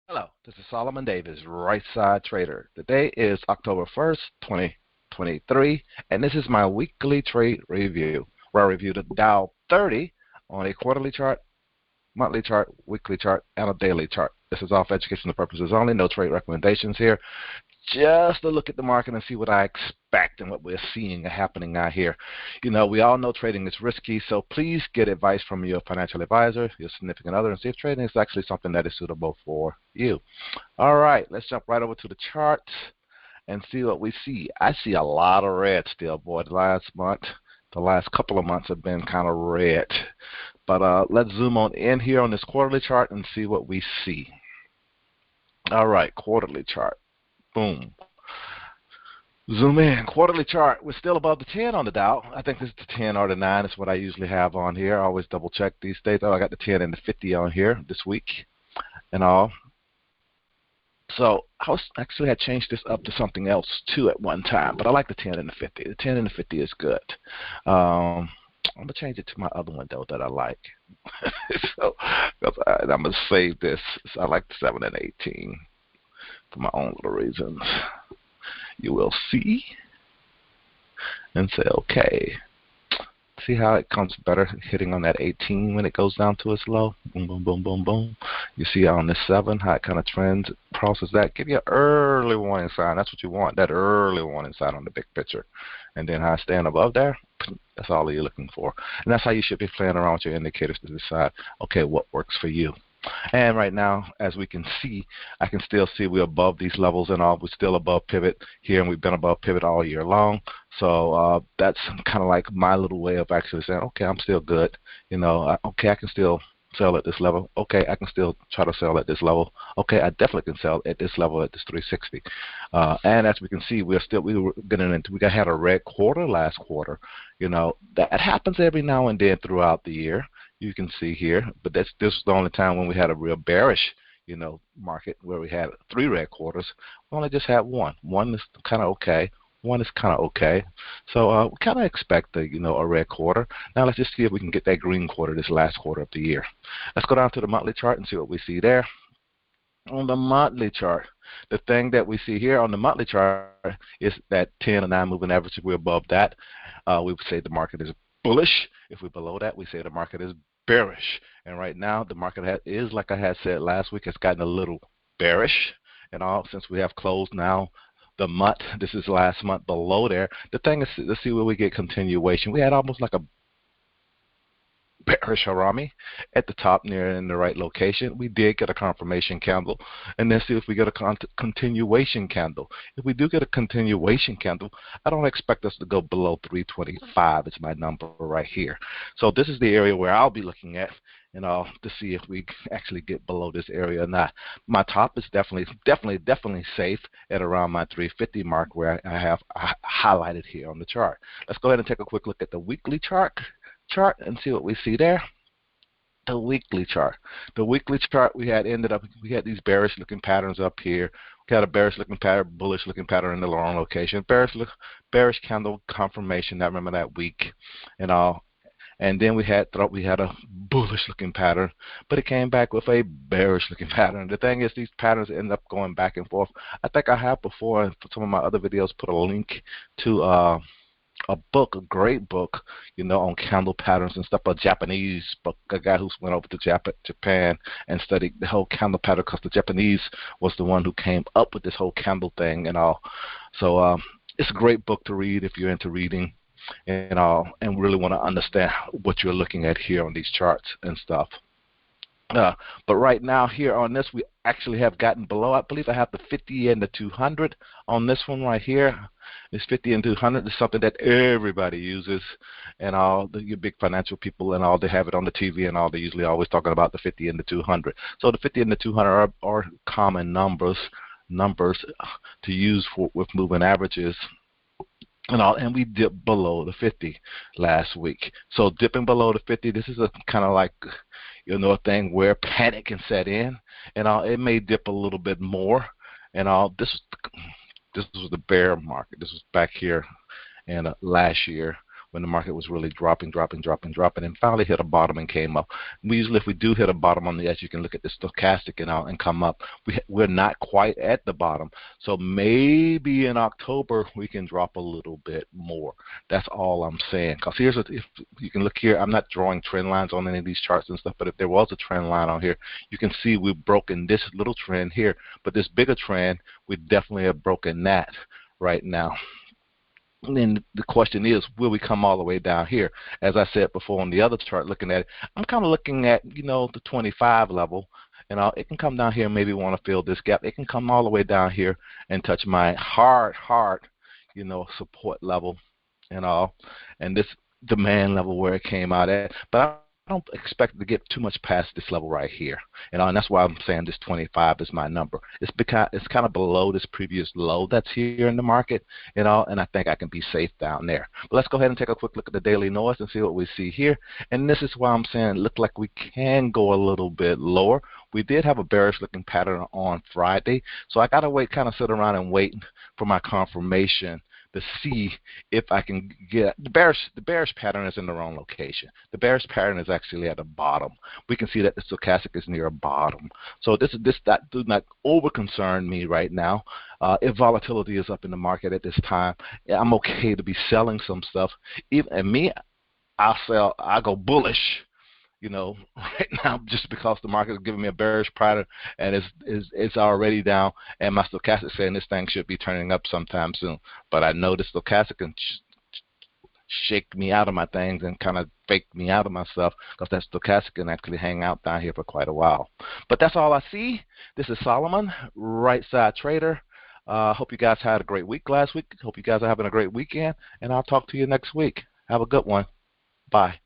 Hello, this is Solomon Davis, Right Side Trader. Today is October 1st, 2023, and this is my weekly trade review, where I review the Dow 30 on a quarterly chart, monthly chart, weekly chart, and a daily chart. This is all for educational purposes only, no trade recommendations here. Just to look at the market and see what I expect and what we're seeing happening out here. You know, we all know trading is risky, so please get advice from your financial advisor, your significant other, and see if trading is actually something that is suitable for you. All right, let's jump right over to the charts and see what we see. I see a lot of red still, boy. The last couple of months have been kind of red. But let's zoom on in here on this quarterly chart and see what we see. All right, quarterly chart. Boom. Zoom in. Quarterly chart. We're still above the 10 on the Dow. I think this is the 10 or the 9 is what I usually have on here. I always double check these days. Oh, I got the 10 and the 50 on here this week and all. So I actually had changed this up to something else too at one time, but I like the 10 and the 50. The 10 and the 50 is good. I'm going to change it to my other one, though, that I like. So I'm going to save this. So I like the 7 and 18 for my own little reasons. You will see and say, okay. See how it comes better hitting on that 18 when it goes down to its low. Boom, boom, boom, boom, boom. You see on this 7 how it kind of trends, crosses that. Give you an early warning sign. That's what you want, that early warning sign on the big picture. And then how I stand above there, that's all you're looking for. And that's how you should be playing around with your indicators to decide, okay, what works for you. And right now, as we can see, I can still see we're above these levels and all. We're still above pivot here, and we've been above pivot all year long. So that's kind of like my little way of actually saying, okay, I'm still good. You know, okay, I can still sell at this level. Okay, I can still try to sell at this level. Okay, I definitely can sell at this level at this 360. And as we can see, we were getting into, we had a red quarter last quarter. You know, that happens every now and then throughout the year. You can see here, but this was the only time when we had a real bearish, you know, market where we had 3 red quarters. We only just had one. One is kind of okay. One is kind of okay. So we kind of expect a red quarter. Now let's just see if we can get that green quarter this last quarter of the year. Let's go down to the monthly chart and see what we see there. On the monthly chart, the thing that we see here on the monthly chart is that 10 or 9 moving average. If we're above that, we would say the market is bullish. If we're below that, we say the market is bearish. And right now, the market is, like I had said last week, it's gotten a little bearish. And all since we have closed now the month, this is last month below there. The thing is, let's see where we get continuation. We had almost like a bearish harami at the top near in the right location. We did get a confirmation candle, and then see if we get a continuation candle. If we do get a continuation candle, I don't expect us to go below 325. It's my number right here. So this is the area where I'll be looking at, to see if we actually get below this area or not. My top is definitely safe at around my 350 mark, where I have highlighted here on the chart. Let's go ahead and take a quick look at the weekly chart and see what we see there. The weekly chart. The weekly chart, we had these bearish looking patterns up here. We had a bearish looking pattern, bullish looking pattern in the long location. Bearish candle confirmation. I remember that week and all. And then we had a bullish looking pattern, but it came back with a bearish looking pattern. The thing is, these patterns end up going back and forth. I think I have before, in some of my other videos, put a link to a book, a great book, on candle patterns and stuff, a Japanese book, a guy who went over to Japan and studied the whole candle pattern, because the Japanese was the one who came up with this whole candle thing and all. So it's a great book to read if you're into reading and all, and really want to understand what you're looking at here on these charts and stuff. But right now here on this, we actually have gotten below. I believe I have the 50 and the 200 on this one right here. This 50 and 200 is something that everybody uses, and all your big financial people and all, they have it on the TV and all. They're usually always talking about the 50 and the 200. So the 50 and the 200 are common numbers to use with moving averages. And we dipped below the 50 last week. So dipping below the 50, this is a kind of like, a thing where panic can set in, and it may dip a little bit more. And this was the bear market. This was back here, and last year when the market was really dropping, and finally hit a bottom and came up. We usually, if we do hit a bottom on the edge, you can look at the stochastic and come up. We're not quite at the bottom, so maybe in October we can drop a little bit more. That's all I'm saying. Because here's what, if you can look here, I'm not drawing trend lines on any of these charts and stuff, but if there was a trend line on here, you can see we've broken this little trend here, but this bigger trend, we definitely have broken that right now. And then the question is, will we come all the way down here? As I said before on the other chart, looking at it, I'm kind of looking at, the 25 level. And it can come down here and maybe want to fill this gap. It can come all the way down here and touch my hard, support level and all. And this demand level where it came out at. But I don't expect it to get too much past this level right here. And that's why I'm saying this 25 is my number. It's kind of below this previous low that's here in the market, and I think I can be safe down there. But let's go ahead and take a quick look at the daily noise and see what we see here. And this is why I'm saying it looked like we can go a little bit lower. We did have a bearish looking pattern on Friday, so I got to sit around and wait for my confirmation to see if I can get the bearish pattern is in the wrong location. The bearish pattern is actually at the bottom. We can see that the stochastic is near a bottom. So that do not over concern me right now. If volatility is up in the market at this time, I'm okay to be selling some stuff. I'll go bullish, right now, just because the market is giving me a bearish pattern and it's already down, and my stochastic saying this thing should be turning up sometime soon. But I know the stochastic can shake me out of my things and kind of fake me out of my stuff, because that stochastic can actually hang out down here for quite a while. But that's all I see. This is Solomon, Right Side Trader. Hope you guys had a great week last week. Hope you guys are having a great weekend, and I'll talk to you next week. Have a good one. Bye.